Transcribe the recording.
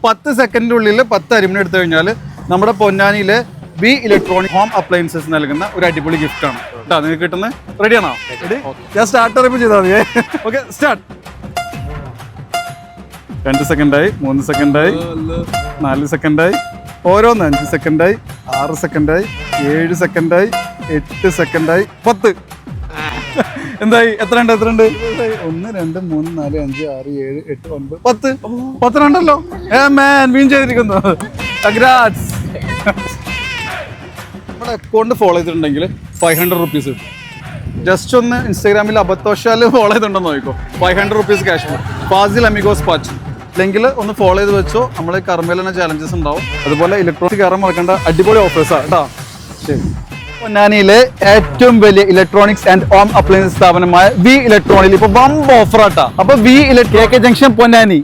10 സെക്കൻഡിനുള്ളിൽ 10 അരിമണി എടുത്തു കഴിഞ്ഞാൽ നമ്മുടെ പൊന്നാനിയിലെ വി ഇലക്ട്രോണിക് ഹോം അപ്ലയൻസസ് നൽകുന്ന ഒരു അടിപൊളി ഗിഫ്റ്റ് ആണ് കേട്ടോ. നിങ്ങൾക്ക് കിട്ടുന്നത് റെഡിയാണോ? ഞാൻ സ്റ്റാർട്ട് അറിയിപ്പ് ചെയ്താൽ മതിയേ. Okay, start. 2 സെക്കൻഡായി, 3 സെക്കൻഡായി, 4 സെക്കൻഡായി, ഓരോന്ന് 5 സെക്കൻഡായി, 6 സെക്കൻഡായി, 7 സെക്കൻഡായി, 8 സെക്കൻഡായി, 10. എന്തായി? എത്ര ഉണ്ട്? 1 2 3 4 5 6 7 8 9 10 ഉണ്ടല്ലോ. വീൻ ചെയ്തിരിക്കുന്നു. കൺഗ്രാറ്റ്സ്. നമ്മുടെ അക്കൗണ്ട് ഫോളോ ചെയ്തിട്ടുണ്ടെങ്കിൽ 500 റുപ്പീസ് കിട്ടും. ജസ്റ്റ് ഒന്ന് ഇൻസ്റ്റാഗ്രാമിൽ അബദ്ധവശാൽ ഫോളോ ചെയ്തിട്ടുണ്ടെന്ന് നോക്കിക്കോ. 500 rupees cash Fazil amigos patch അല്ലെങ്കിൽ ഒന്ന് ഫോളോ ചെയ്ത് വെച്ചോ. നമ്മൾ കർമ്മയിൽ തന്നെ ചാലഞ്ചസ് ഉണ്ടാവും. അതുപോലെ ഇലക്ട്രോണിക് കയറാൻ മറക്കേണ്ട അടിപൊളി ഓഫേഴ്സാണ് കേട്ടോ. ശരി. പൊന്നാനിയിലെ ഏറ്റവും വലിയ ഇലക്ട്രോണിക്സ് ആൻഡ് ഹോം അപ്ലയൻസ് സ്ഥാപനമായ വി ഇലക്ട്രോണിൽ ഇപ്പൊ ബമ്പ് ഓഫർ ആട്ടാ. അപ്പൊ വി ഇലക്ട്രിക് ജംഗ്ഷൻ പൊന്നാനി.